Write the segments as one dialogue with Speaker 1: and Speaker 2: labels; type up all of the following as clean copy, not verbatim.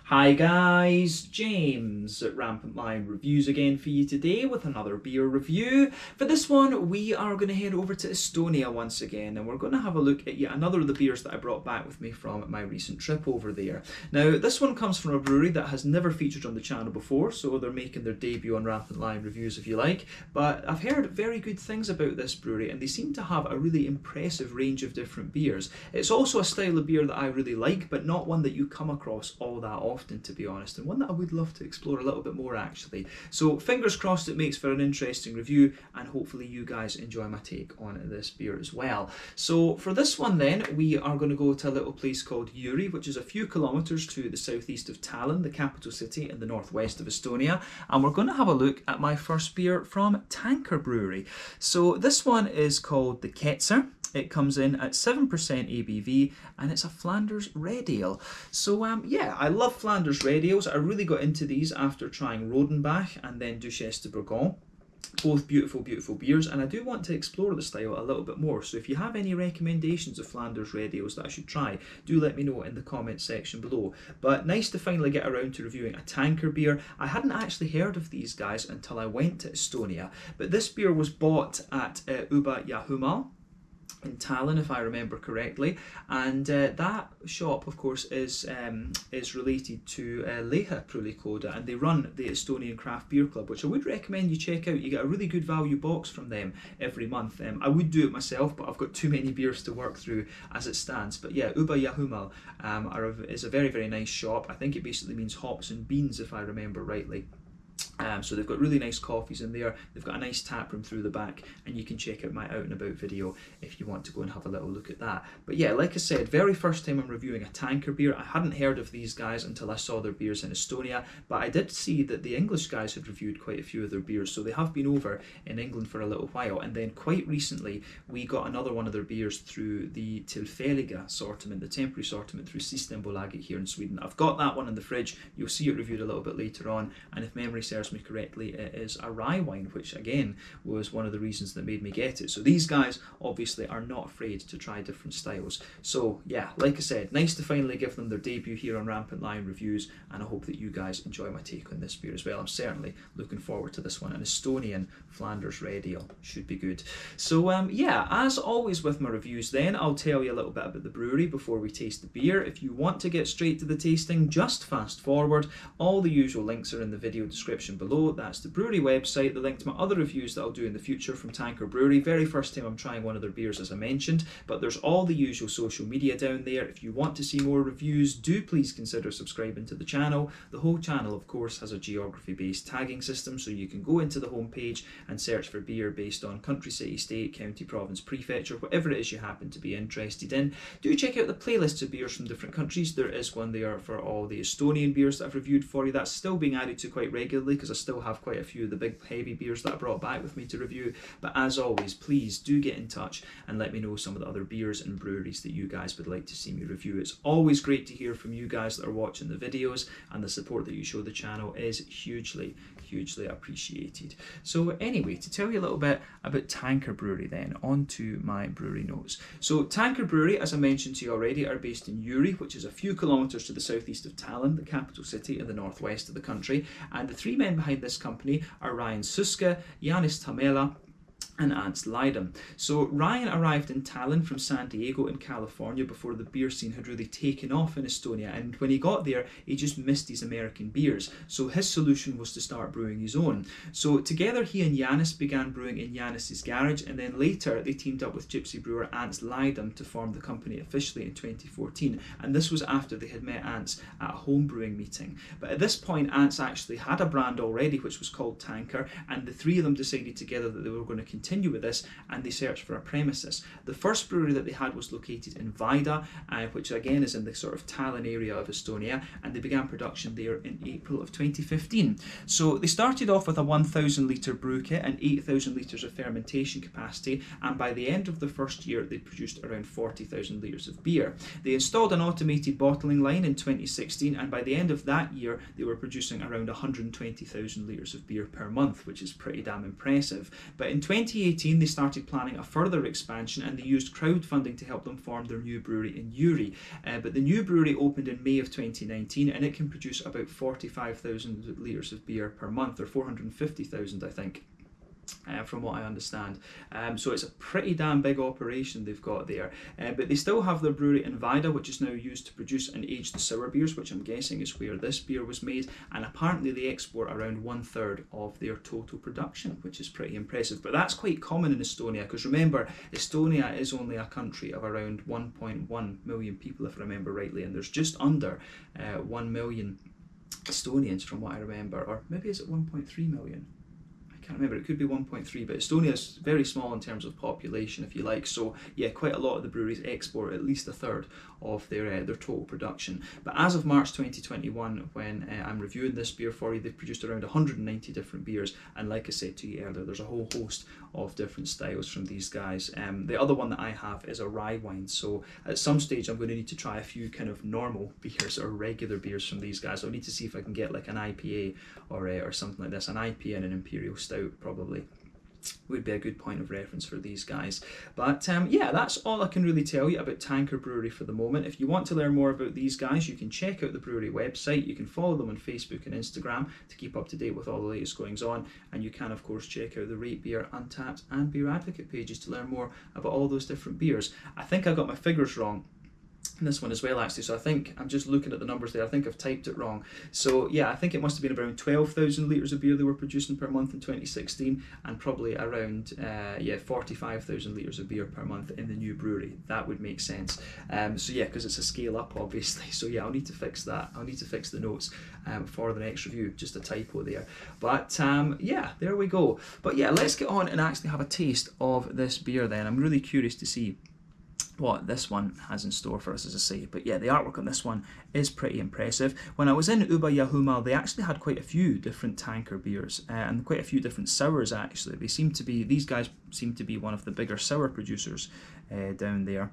Speaker 1: Hi guys, James at RampantLionReviews again for you today with another beer review. For this one, we are going to head over to Estonia once again, and we're going to have a look at yet another of the beers that I brought back with me from my recent trip over there. Now, this one comes from a brewery that has never featured on the channel before, so they're making their debut on RampantLionReviews if you like, but I've heard very good things about this brewery, and they seem to have a really impressive range of different beers. It's also a style of beer that I really like, but not one that you come across all that often, to be honest, and one that I would love to explore a little bit more actually. So fingers crossed it makes for an interesting review, and hopefully you guys enjoy my take on this beer as well. So for this one then, we are going to go to a little place called Jüri, which is a few kilometres to the southeast of Tallinn, the capital city in the northwest of Estonia, and we're going to have a look at my first beer from Tankr Brewery. So this one is called the Ketser. It comes in at 7% ABV, and it's a Flanders red ale. So yeah, I love Flanders red ales. I really got into these after trying Rodenbach and then Duchesse de Bourgogne. Both beautiful, beautiful beers, and I do want to explore the style a little bit more. So if you have any recommendations of Flanders red ales that I should try, do let me know in the comments section below. But nice to finally get around to reviewing a Tankr beer. I hadn't actually heard of these guys until I went to Estonia, but this beer was bought at Harjumaa in Tallinn, if I remember correctly, and that shop, of course, is related to Lehe Prulikoda, and they run the Estonian Craft Beer Club, which I would recommend you check out. You get a really good value box from them every month. I would do it myself, but I've got too many beers to work through as it stands. But yeah, Harjumaa is a very, very nice shop. I think it basically means hops and beans, if I remember rightly. So they've got really nice coffees in there. They've got a nice tap room through the back, and you can check out my out and about video if you want to go and have a little look at that. But yeah, like I said, very first time I'm reviewing a Tankr beer. I hadn't heard of these guys until I saw their beers in Estonia, but I did see that the English guys had reviewed quite a few of their beers, so they have been over in England for a little while. And then quite recently we got another one of their beers through the Tillfälliga assortment, the temporary assortment through Systembolaget here in Sweden. I've got that one in the fridge. You'll see it reviewed a little bit later on, and if memory serves me correctly, it is a rye wine, which again was one of the reasons that made me get it. So these guys obviously are not afraid to try different styles. So yeah, like I said, nice to finally give them their debut here on RampantLionReviews, and I hope that you guys enjoy my take on this beer as well. I'm certainly looking forward to this one. An Estonian Flanders red ale should be good. So yeah, as always with my reviews then, I'll tell you a little bit about the brewery before we taste the beer. If you want to get straight to the tasting, just fast forward. All the usual links are in the video description below. That's the brewery website, the link to my other reviews that I'll do in the future from Tankr Brewery. Very first time I'm trying one of their beers, as I mentioned, but there's all the usual social media down there. If you want to see more reviews, do please consider subscribing to the channel. The whole channel, of course, has a geography-based tagging system, so you can go into the homepage and search for beer based on country, city, state, county, province, prefecture, whatever it is you happen to be interested in. Do check out the playlists of beers from different countries. There is one there for all the Estonian beers that I've reviewed for you. That's still being added to quite regularly because I still have quite a few of the big heavy beers that I brought back with me to review. But as always, please do get in touch and let me know some of the other beers and breweries that you guys would like to see me review. It's always great to hear from you guys that are watching the videos, and the support that you show the channel is hugely appreciated. So anyway, to tell you a little bit about Tankr Brewery then, on to my brewery notes. So Tankr Brewery, as I mentioned to you already, are based in Jüri, which is a few kilometres to the southeast of Tallinn, the capital city in the northwest of the country, and the three men behind this company are Ryan Suske, Janis Tamela, and Ants Lydam. So Ryan arrived in Tallinn from San Diego in California before the beer scene had really taken off in Estonia, and when he got there he just missed his American beers, so his solution was to start brewing his own. So together he and Janis began brewing in Janis's garage, and then later they teamed up with gypsy brewer Ants Lydam to form the company officially in 2014, and this was after they had met Ants at a home brewing meeting. But at this point Ants actually had a brand already which was called Tankr, and the three of them decided together that they were going to continue with this, and they searched for a premises. The first brewery that they had was located in Vaida, which again is in the sort of Tallinn area of Estonia, and they began production there in April of 2015. So they started off with a 1,000 litre brew kit and 8,000 litres of fermentation capacity, and by the end of the first year they produced around 40,000 litres of beer. They installed an automated bottling line in 2016, and by the end of that year they were producing around 120,000 litres of beer per month, which is pretty damn impressive. But in 2018 2018 they started planning a further expansion, and they used crowdfunding to help them form their new brewery in Jüri. But the new brewery opened in May of 2019, and it can produce about 45,000 litres of beer per month, or 450,000 I think. From what I understand. So it's a pretty damn big operation they've got there. But they still have their brewery in Vida, which is now used to produce and age the sour beers, which I'm guessing is where this beer was made. And apparently they export around 1/3 of their total production, which is pretty impressive. But that's quite common in Estonia, because remember, Estonia is only a country of around 1.1 million people, if I remember rightly, and there's just under 1 million Estonians from what I remember, or maybe is it 1.3 million? Can't remember, it could be 1.3, but Estonia is very small in terms of population, if you like. So yeah, quite a lot of the breweries export at least 1/3 of their total production. But as of March 2021, when I'm reviewing this beer for you, they've produced around 190 different beers, and like I said to you earlier, there's a whole host of different styles from these guys. The other one that I have is a rye wine, so at some stage I'm going to need to try a few kind of normal beers or regular beers from these guys. I'll need to see if I can get like an IPA or something like this. An IPA and an Imperial Stout probably would be a good point of reference for these guys. But yeah, that's all I can really tell you about Tanker Brewery for the moment. If you want to learn more about these guys, you can check out the brewery website. You can follow them on Facebook and Instagram to keep up to date with all the latest goings on, and you can of course check out the Rate Beer, Untappd and Beer Advocate pages to learn more about all those different beers. I think I got my figures wrong in this one as well, actually, so I think I'm just looking at the numbers there. I think I've typed it wrong. So yeah, I think it must have been around 12,000 litres of beer they were producing per month in 2016, and probably around 45,000 litres of beer per month in the new brewery. That would make sense. So yeah, because it's a scale up obviously, so yeah, I'll need to fix that. I'll need to fix the notes for the next review, just a typo there. But yeah, there we go. But yeah, let's get on and actually have a taste of this beer then. I'm really curious to see what this one has in store for us, as I say. But yeah, the artwork on this one is pretty impressive. When I was in Harjumaa, they actually had quite a few different tanker beers and quite a few different sours actually. These guys seem to be one of the bigger sour producers down there.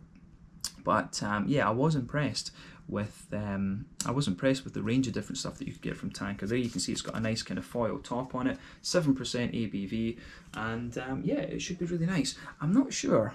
Speaker 1: But yeah, I was impressed with the range of different stuff that you could get from Tanker. There you can see it's got a nice kind of foil top on it, 7% ABV, and yeah, it should be really nice. I'm not sure.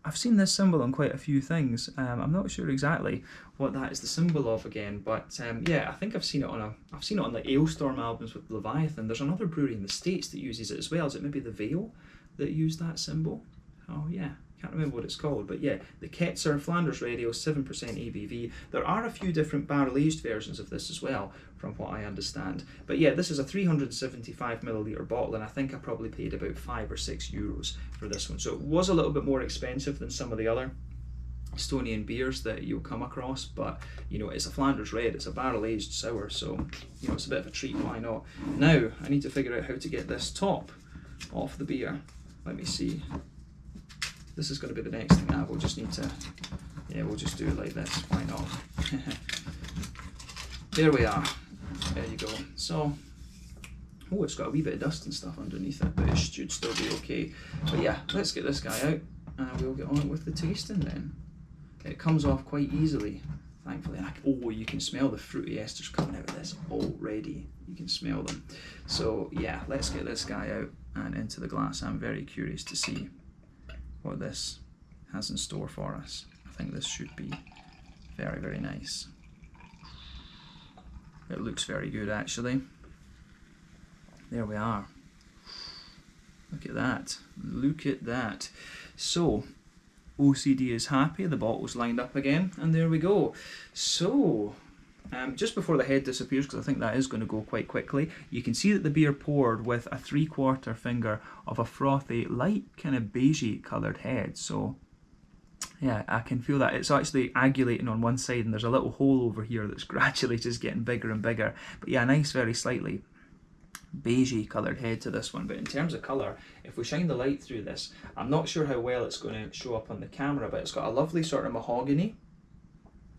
Speaker 1: I've seen this symbol on quite a few things. I'm not sure exactly what that is the symbol of again, but yeah, I think I've seen it on like Alestorm albums with Leviathan. There's another brewery in the States that uses it as well. Is it maybe the Veil that used that symbol? Oh yeah, can't remember what it's called, but yeah, the Ketser Flanders Radio, 7% ABV. There are a few different barrel-aged versions of this as well, from what I understand. But yeah, this is a 375 milliliter bottle, and I think I probably paid about €5 or €6 for this one. So it was a little bit more expensive than some of the other Estonian beers that you'll come across, but you know, it's a Flanders Red, it's a barrel-aged sour, so you know, it's a bit of a treat, why not? Now, I need to figure out how to get this top off the beer. Let me see. This is going to be the next thing. We'll just need to, yeah, we'll just do it like this, why not? There we are. There you go. So, oh, it's got a wee bit of dust and stuff underneath it, but it should still be okay. But yeah, let's get this guy out and we'll get on with the tasting then. It comes off quite easily, thankfully. Oh, you can smell the fruity esters coming out of this already. You can smell them. So yeah, let's get this guy out and into the glass. I'm very curious to see what this has in store for us. I think this should be very, very nice. It looks very good actually. There we are. Look at that. Look at that. So, OCD is happy, the bottle's lined up again, and there we go. So, just before the head disappears, because I think that is going to go quite quickly, you can see that the beer poured with a 3/4 finger of a frothy, light kind of beigey coloured head. So yeah, I can feel that. It's actually agulating on one side, and there's a little hole over here that's gradually just getting bigger and bigger. But yeah, nice, very slightly beigey coloured head to this one. But in terms of colour, if we shine the light through this, I'm not sure how well it's going to show up on the camera, but it's got a lovely sort of mahogany.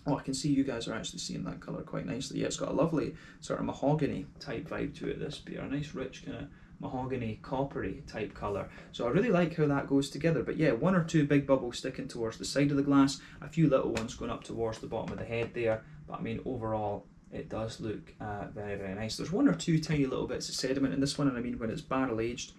Speaker 1: Oh, I can see you guys are actually seeing that colour quite nicely. Yeah, it's got a lovely sort of mahogany type vibe to it, this beer. A nice rich kind of mahogany coppery type colour. So I really like how that goes together. But yeah, 1 or 2 big bubbles sticking towards the side of the glass, a few little ones going up towards the bottom of the head there. But I mean, overall, it does look very, very nice. There's 1 or 2 tiny little bits of sediment in this one, and I mean, when it's barrel aged,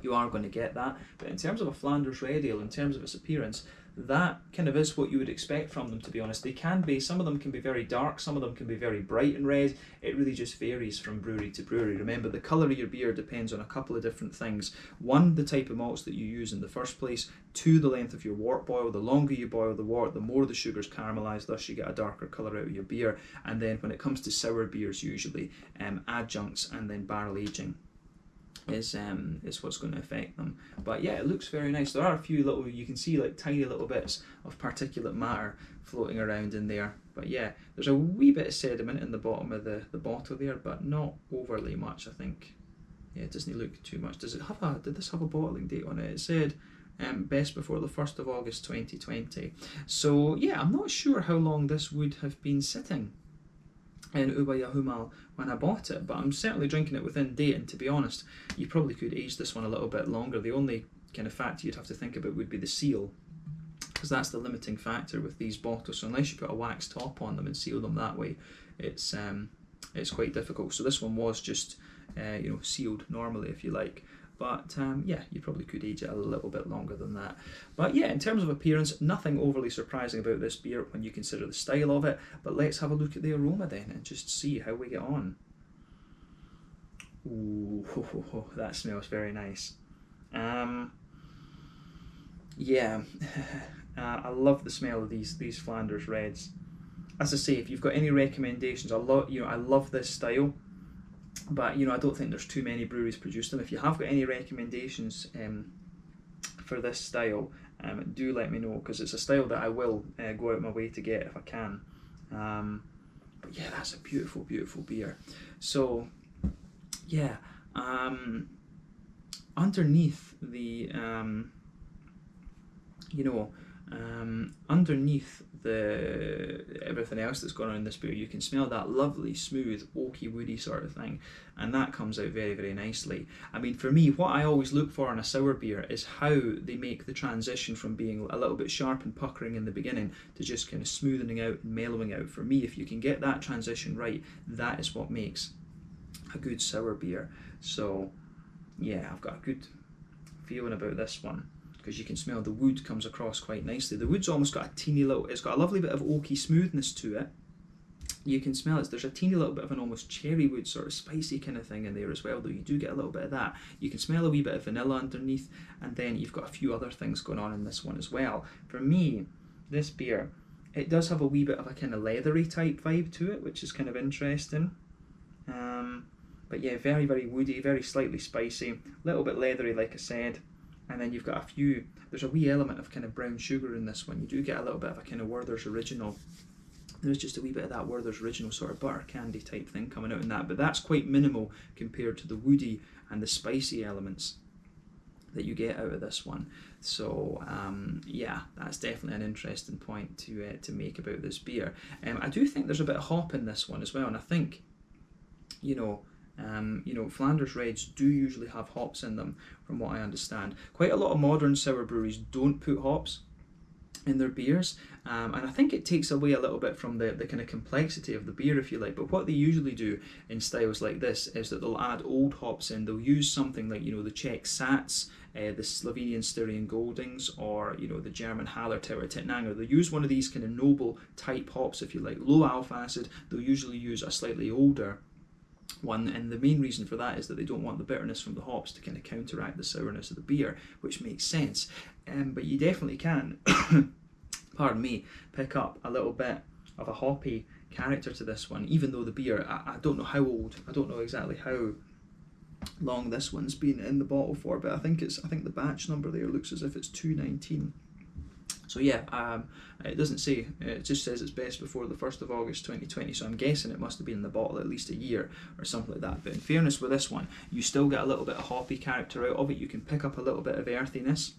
Speaker 1: you are going to get that. But in terms of a Flanders red ale, in terms of its appearance, that kind of is what you would expect from them, to be honest. They can be, some of them can be very dark, some of them can be very bright and red. It really just varies from brewery to brewery. Remember, the colour of your beer depends on a couple of different things. One, the type of malts that you use in the first place. Two, the length of your wort boil. The longer you boil the wort, the more the sugars caramelise, thus you get a darker colour out of your beer. And then when it comes to sour beers, usually adjuncts and then barrel aging is what's going to affect them. But yeah, it looks very nice. There are a few little, you can see like tiny little bits of particulate matter floating around in there. But yeah, there's a wee bit of sediment in the bottom of the bottle there, but not overly much, I think. Yeah, it doesn't look too much. Does it have a, did this have a bottling date on it? It said best before the 1st of August 2020. So yeah, I'm not sure how long this would have been sitting in Harjumaa when I bought it, but I'm certainly drinking it within date, and to be honest, you probably could age this one a little bit longer. The only kind of factor you'd have to think about would be the seal, because that's the limiting factor with these bottles. So unless you put a wax top on them and seal them that way, it's quite difficult. So this one was just sealed normally, if you like. But yeah, you probably could age it a little bit longer than that. But yeah, in terms of appearance, nothing overly surprising about this beer when you consider the style of it. But let's have a look at the aroma then and just see how we get on. Ooh, that smells very nice. Yeah, I love the smell of these Flanders Reds. As I say, if you've got any recommendations, I love this style. But I don't think there's too many breweries produce them. If you have got any recommendations for this style, do let me know, because it's a style that I will go out of my way to get if I can. But yeah, that's a beautiful, beautiful beer. So yeah, underneath the underneath everything else that's going on in this beer, you can smell that lovely, smooth, oaky, woody sort of thing, and that comes out very, very nicely. I mean, for me, what I always look for in a sour beer is how they make the transition from being a little bit sharp and puckering in the beginning to just kind of smoothing out and mellowing out. For me, if you can get that transition right, that is what makes a good sour beer. So yeah, I've got a good feeling about this one, because you can smell the wood comes across quite nicely. The wood's almost got a teeny little, it's got a lovely bit of oaky smoothness to it. You can smell it, there's a teeny little bit of an almost cherry wood sort of spicy kind of thing in there as well, though you do get a little bit of that. You can smell a wee bit of vanilla underneath, and then you've got a few other things going on in this one as well. For me, this beer, it does have a wee bit of a kind of leathery type vibe to it, which is kind of interesting. But yeah, very, very woody, very slightly spicy, a little bit leathery, like I said. And then you've got a few, there's a wee element of kind of brown sugar in this one. You do get a little bit of a kind of Werther's Original. There's just a wee bit of that Werther's Original sort of butter candy type thing coming out in that, but that's quite minimal compared to the woody and the spicy elements that you get out of this one. So yeah, that's definitely an interesting point to make about this beer. I do think there's a bit of hop in this one as well, and I think, Flanders Reds do usually have hops in them, from what I understand. Quite a lot of modern sour breweries don't put hops in their beers, and I think it takes away a little bit from the kind of complexity of the beer, if you like. But what they usually do in styles like this is that they'll add old hops in. They'll use something like the Czech Sats, the Slovenian Styrian Goldings, or the German Hallertau or Tettnanger. They'll use one of these kind of noble type hops, if you like, low alpha acid. They'll usually use a slightly older one, and the main reason for that is that they don't want the bitterness from the hops to kind of counteract the sourness of the beer, which makes sense. But you definitely can, pardon me, pick up a little bit of a hoppy character to this one, even though the beer, I don't know how old, I don't know exactly how long this one's been in the bottle for, but I think the batch number there looks as if it's 219. So yeah, it doesn't say, it just says it's best before the 1st of August 2020, so I'm guessing it must have been in the bottle at least a year or something like that. But in fairness with this one, you still get a little bit of hoppy character out of it. You can pick up a little bit of earthiness.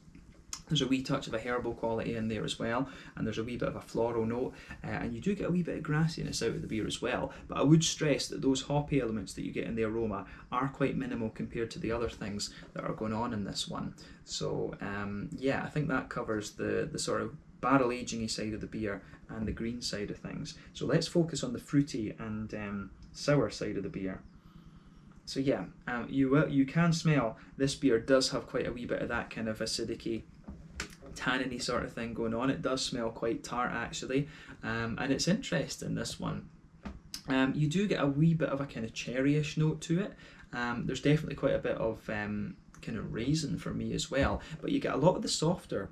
Speaker 1: There's a wee touch of a herbal quality in there as well, and there's a wee bit of a floral note, and you do get a wee bit of grassiness out of the beer as well. But I would stress that those hoppy elements that you get in the aroma are quite minimal compared to the other things that are going on in this one. So yeah, I think that covers the sort of barrel aging-y side of the beer and the green side of things. So let's focus on the fruity and sour side of the beer. So yeah, you can smell this beer does have quite a wee bit of that kind of acidic, tanniny sort of thing going on. It does smell quite tart actually, and it's interesting, this one. You do get a wee bit of a kind of cherryish note to it. There's definitely quite a bit of kind of raisin for me as well, but you get a lot of the softer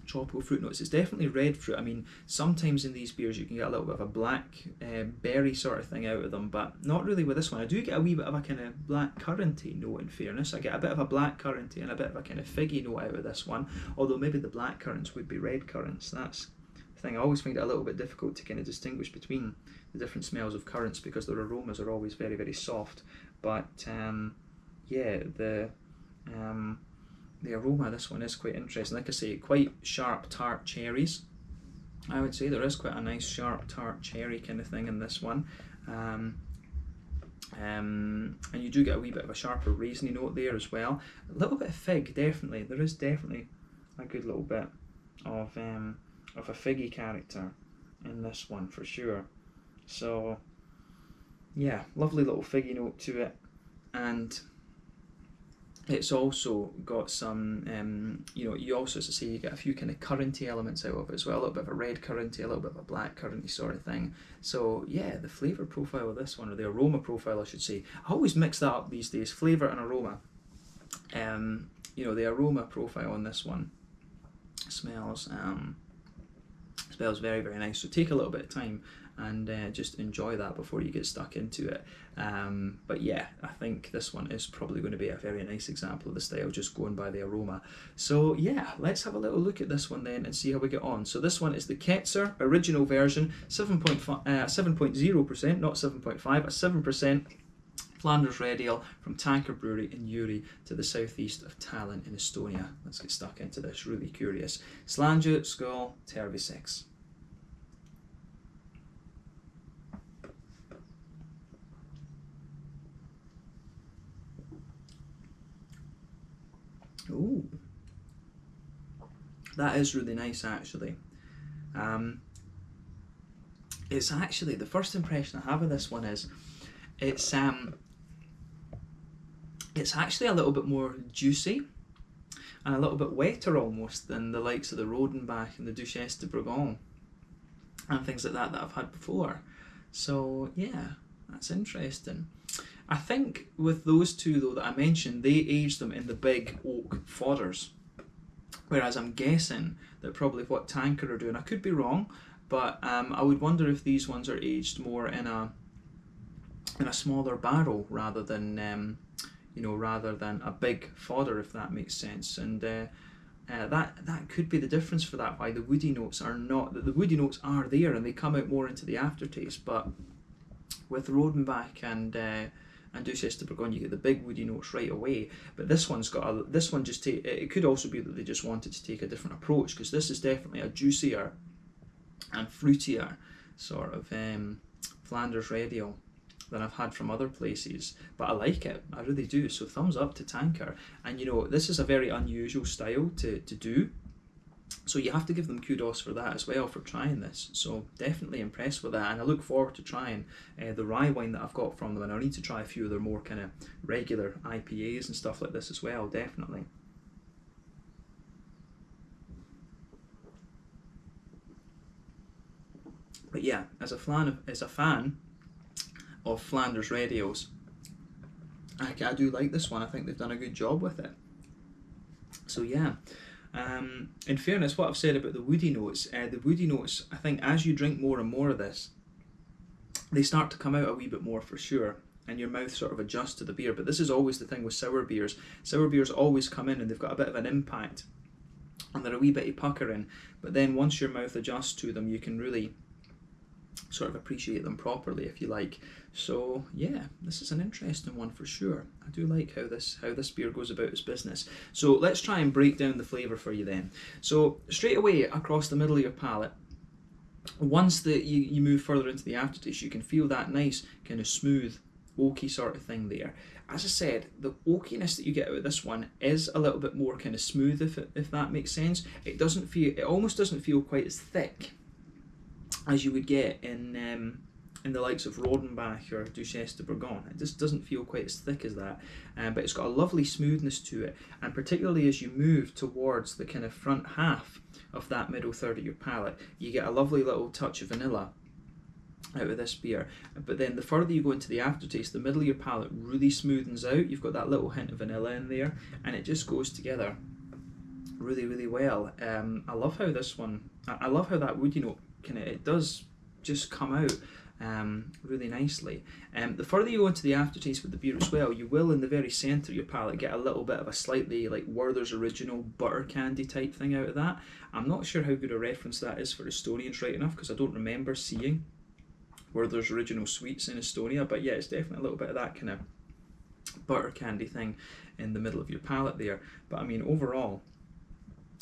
Speaker 1: tropical fruit notes. It's definitely red fruit. I mean, sometimes in these beers you can get a little bit of a black berry sort of thing out of them, but not really with this one. I do get a wee bit of a kind of black curranty note, in fairness. I get a bit of a black curranty and a bit of a kind of figgy note out of this one, although maybe the black currants would be red currants. That's the thing. I always find it a little bit difficult to kind of distinguish between the different smells of currants because their aromas are always very, very soft. But yeah, the aroma of this one is quite interesting. Like I say, quite sharp tart cherries. I would say there is quite a nice sharp tart cherry kind of thing in this one. And you do get a wee bit of a sharper raisiny note there as well. A little bit of fig, definitely. There is definitely a good little bit of a figgy character in this one for sure. So yeah, lovely little figgy note to it, and it's also got some, you also, as I say, you get a few kind of curranty elements out of it as well, a little bit of a red curranty, a little bit of a black curranty sort of thing. So yeah, the flavour profile of this one, or the aroma profile I should say, I always mix that up these days, flavour and aroma. The aroma profile on this one smells very, very nice. So take a little bit of time and just enjoy that before you get stuck into it. But yeah, I think this one is probably going to be a very nice example of the style, just going by the aroma. So yeah, let's have a little look at this one then and see how we get on. So this one is the Ketser original version, 7.0%, not 7.5, a 7%. Flanders Red Ale from Tanker Brewery in Jüri to the southeast of Tallinn in Estonia. Let's get stuck into this, really curious. Slange, skål, terviseks. Ooh, that is really nice actually. It's actually, the first impression I have of this one is it's actually a little bit more juicy and a little bit wetter almost than the likes of the Rodenbach and the Duchesse de Bourgogne and things like that I've had before. So yeah, that's interesting. I think with those two though that I mentioned, they aged them in the big oak fodders, whereas I'm guessing that probably what Tanker are doing, I could be wrong, but I would wonder if these ones are aged more in a smaller barrel rather than a big fodder, if that makes sense. And that could be the difference for that, why the woody notes are not, the woody notes are there and they come out more into the aftertaste, but with Rodenbach and Duchesse de Bourgogne you get the big woody notes right away. But this one's got it could also be that they just wanted to take a different approach, because this is definitely a juicier and fruitier sort of Flanders Red Ale than I've had from other places, but I like it, I really do. So thumbs up to Tanker. And this is a very unusual style to do, so you have to give them kudos for that as well, for trying this. So definitely impressed with that, and I look forward to trying the rye wine that I've got from them, and I'll need to try a few of their more kind of regular IPAs and stuff like this as well, definitely. But yeah, as a fan of Flanders Red Ales, I do like this one. I think they've done a good job with it. So yeah, in fairness, what I've said about the woody notes, I think as you drink more and more of this, they start to come out a wee bit more for sure, and your mouth sort of adjusts to the beer. But this is always the thing with sour beers. Sour beers always come in and they've got a bit of an impact and they're a wee bit puckering, but then once your mouth adjusts to them, you can really sort of appreciate them properly, if you like. So yeah, this is an interesting one for sure. I do like how this beer goes about its business. So let's try and break down the flavour for you then. So straight away across the middle of your palate, once you move further into the aftertaste, you can feel that nice kind of smooth oaky sort of thing there. As I said, the oakiness that you get out of this one is a little bit more kind of smooth, if that makes sense. It almost doesn't feel quite as thick as you would get in in the likes of Rodenbach or Duchesse de Bourgogne. It just doesn't feel quite as thick as that, but it's got a lovely smoothness to it, and particularly as you move towards the kind of front half of that middle third of your palate, you get a lovely little touch of vanilla out of this beer. But then the further you go into the aftertaste, the middle of your palate really smoothens out. You've got that little hint of vanilla in there, and it just goes together really, really well. I love how this one, I love how that woody note it does just come out really nicely. The further you go into the aftertaste with the beer as well, you will in the very centre of your palate get a little bit of a slightly like Werther's Original butter candy type thing out of that. I'm not sure how good a reference that is for Estonians right enough, because I don't remember seeing Werther's Original sweets in Estonia, but yeah, it's definitely a little bit of that kind of butter candy thing in the middle of your palate there. But I mean, overall,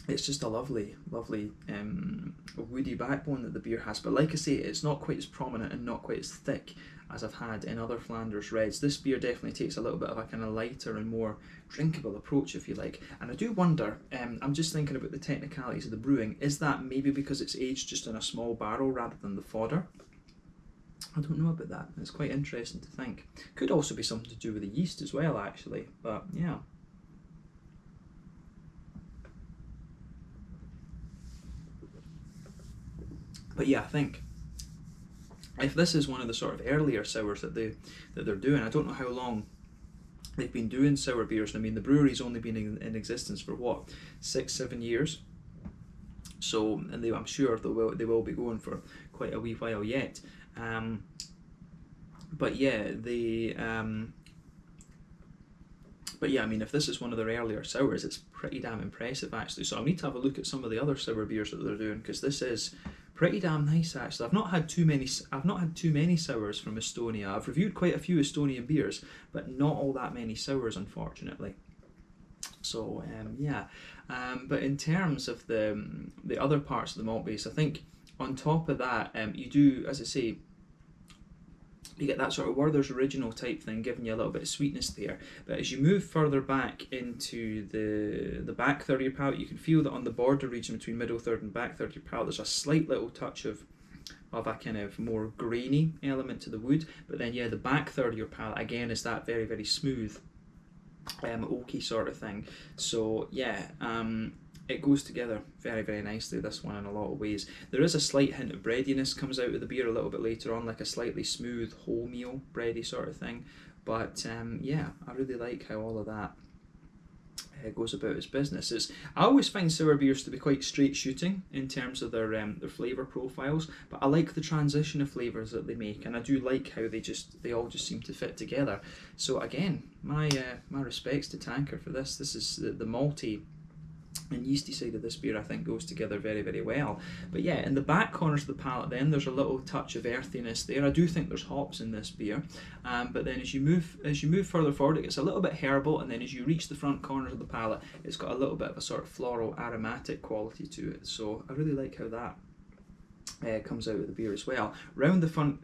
Speaker 1: it's just a lovely, lovely woody backbone that the beer has. But like I say, it's not quite as prominent and not quite as thick as I've had in other Flanders Reds. This beer definitely takes a little bit of a kind of lighter and more drinkable approach, if you like. And I do wonder, I'm just thinking about the technicalities of the brewing, is that maybe because it's aged just in a small barrel rather than the fodder? I don't know about that. It's quite interesting to think. Could also be something to do with the yeast as well, actually. But yeah. But yeah, I think if this is one of the sort of earlier sours that they're doing, I don't know how long they've been doing sour beers. I mean, the brewery's only been in existence for what, 6-7 years. So, and I'm sure they will be going for quite a wee while yet. But yeah, but yeah, I mean, if this is one of their earlier sours, it's pretty damn impressive actually. So I'll need to have a look at some of the other sour beers that they're doing, because this is pretty damn nice actually. I've not had too many sours from Estonia. I've reviewed quite a few Estonian beers, but not all that many sours, unfortunately. So yeah, but in terms of the other parts of the malt base, I think on top of that, you do, as I say, you get that sort of Werther's Original type thing, giving you a little bit of sweetness there. But as you move further back into the back third of your palate, you can feel that on the border region between middle third and back third of your palate, there's a slight little touch of a kind of more grainy element to the wood. But then yeah, the back third of your palate again is that very, very smooth oaky sort of thing. So yeah, it goes together very, very nicely, this one, in a lot of ways. There is a slight hint of breadiness comes out of the beer a little bit later on, like a slightly smooth wholemeal bready sort of thing. But yeah, I really like how all of that goes about its business. I always find sour beers to be quite straight shooting in terms of their flavour profiles, but I like the transition of flavours that they make, and I do like how they all just seem to fit together. So again, my respects to Tanker for this. This is the malty and yeasty side of this beer, I think, goes together very, very well. But yeah, in the back corners of the palate then, there's a little touch of earthiness there. I do think there's hops in this beer, but then as you move further forward, it gets a little bit herbal, and then as you reach the front corners of the palate, it's got a little bit of a sort of floral aromatic quality to it. So I really like how that comes out of the beer as well. Round the front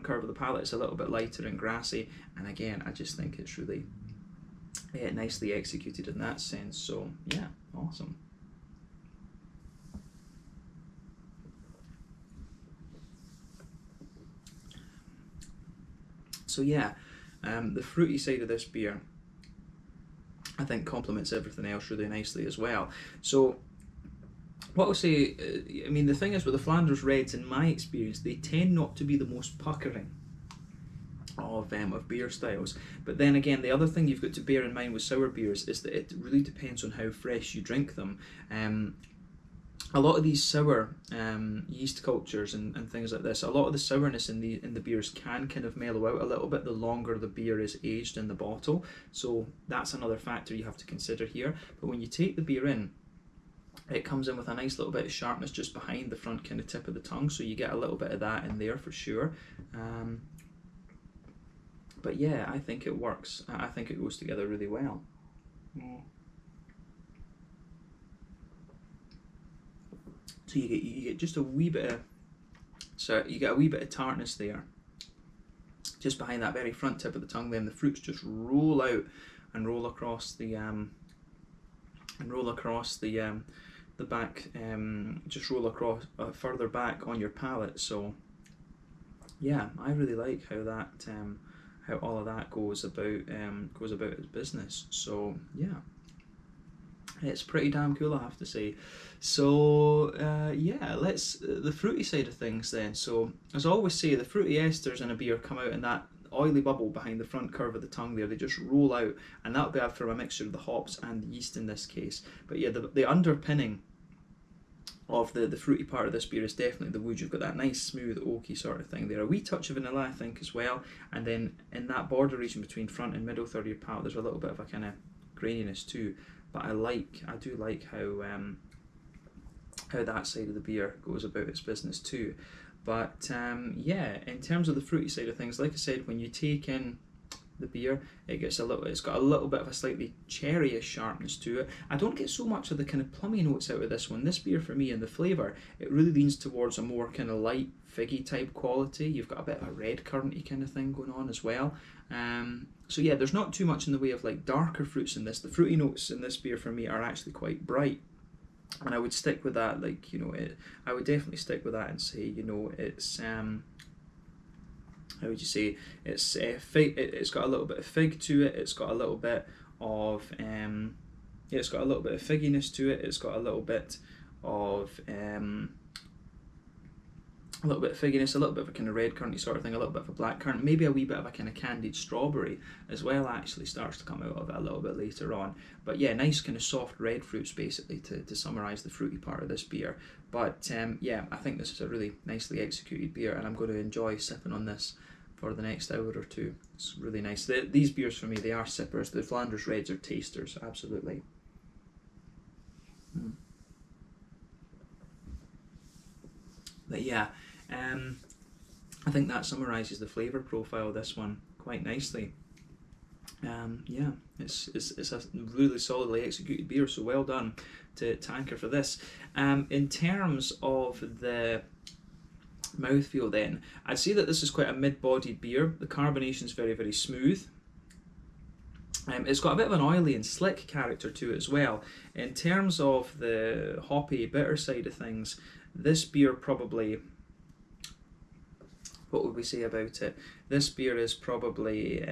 Speaker 1: curve of the palate, it's a little bit lighter and grassy, and again, I just think it's really nicely executed in that sense. So yeah, awesome. So yeah, the fruity side of this beer, I think, complements everything else really nicely as well. So what I'll say, I mean, the thing is with the Flanders Reds, in my experience, they tend not to be the most puckering of beer styles. But then again, the other thing you've got to bear in mind with sour beers is that it really depends on how fresh you drink them. A lot of these sour yeast cultures and things like this, a lot of the sourness in the beers can kind of mellow out a little bit the longer the beer is aged in the bottle. So that's another factor you have to consider here. But when you take the beer in, it comes in with a nice little bit of sharpness just behind the front kind of tip of the tongue, so you get a little bit of that in there for sure. But yeah, I think it works. I think it goes together really well. So you get just a wee bit of tartness there, just behind that very front tip of the tongue. Then the fruits just roll out and roll across the back, just roll across further back on your palate. So yeah, I really like how that how all of that goes about its business. So yeah, it's pretty damn cool, I have to say. So yeah, let's the fruity side of things then. So as I always say, the fruity esters in a beer come out in that oily bubble behind the front curve of the tongue there. They just roll out, and that'll be after a mixture of the hops and the yeast in this case. But yeah, the underpinning of the fruity part of this beer is definitely the wood. You've got that nice smooth oaky sort of thing there. A wee touch of vanilla, I think, as well. And then in that border region between front and middle third of your palate, there's a little bit of a kind of graininess too. But I do like how that side of the beer goes about its business too. But yeah, in terms of the fruity side of things, like I said, when you take in the beer, it's got a little bit of a slightly cherryish sharpness to it. I don't get so much of the kind of plummy notes out of this one. This beer for me, and the flavour, it really leans towards a more kind of light figgy type quality. You've got a bit of a red curranty kind of thing going on as well. So yeah, there's not too much in the way of like darker fruits in this. The fruity notes in this beer for me are actually quite bright, and I would stick with that. Like, you know, I would definitely stick with that and say, you know, it's how would you say, it's it's got a little bit of fig to it. It's got a little bit of it's got a little bit of figginess to it. It's got a little bit of figginess, a little bit of a kind of red curranty sort of thing, a little bit of a black currant, maybe a wee bit of a kind of candied strawberry as well actually starts to come out of it a little bit later on. But yeah, nice kind of soft red fruits basically to summarise the fruity part of this beer. But yeah, I think this is a really nicely executed beer, and I'm going to enjoy sipping on this for the next hour or two. It's really nice. These beers for me, they are sippers. The Flanders Reds are tasters, absolutely. But yeah, I think that summarises the flavour profile of this one quite nicely. Yeah, it's a really solidly executed beer, so well done to Tanker for this. In terms of the mouthfeel then, I'd say that this is quite a mid-bodied beer. The carbonation is very, very smooth. It's got a bit of an oily and slick character to it as well. In terms of the hoppy, bitter side of things, this beer probably, what would we say about it? This beer is probably,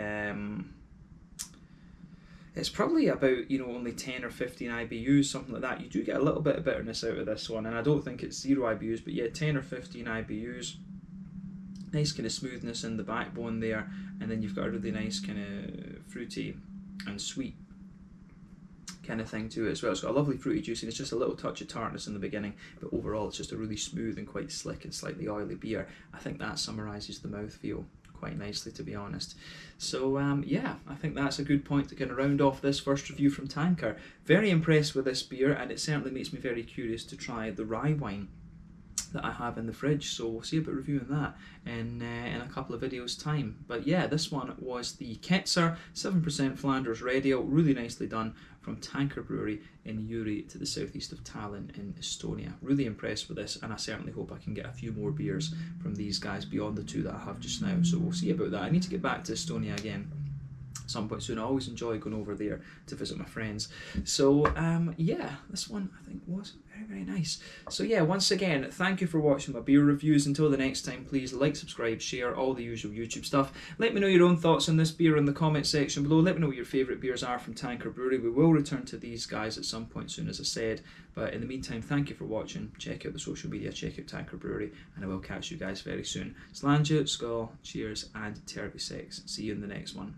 Speaker 1: it's probably about, you know, only 10 or 15 IBUs, something like that. You do get a little bit of bitterness out of this one, and I don't think it's 0 IBUs, but yeah, 10 or 15 IBUs. Nice kind of smoothness in the backbone there, and then you've got a really nice kind of fruity and sweet kind of thing to it as well. It's got a lovely fruity juiciness, just a little touch of tartness in the beginning, but overall it's just a really smooth and quite slick and slightly oily beer. I think that summarises the mouthfeel quite nicely, to be honest. So yeah, I think that's a good point to kind of round off this first review from Tanker. Very impressed with this beer, and it certainly makes me very curious to try the rye wine that I have in the fridge, so we'll see about reviewing that in a couple of videos time. But yeah, this one was the Ketser 7% Flanders Red Ale, really nicely done from Tanker Brewery in Jüri to the southeast of Tallinn in Estonia. Really impressed with this, and I certainly hope I can get a few more beers from these guys beyond the two that I have just now, so we'll see about that. I need to get back to Estonia again at some point soon. I always enjoy going over there to visit my friends. So yeah, this one I think was very, very nice. So yeah, once again, thank you for watching my beer reviews. Until the next time, please like, subscribe, share, all the usual YouTube stuff. Let me know your own thoughts on this beer in the comment section below. Let me know what your favourite beers are from Tanker Brewery. We will return to these guys at some point soon, as I said, but in the meantime, thank you for watching. Check out the social media, check out Tanker Brewery, and I will catch you guys very soon. Slàinte, skål, cheers, and terve sex. See you in the next one.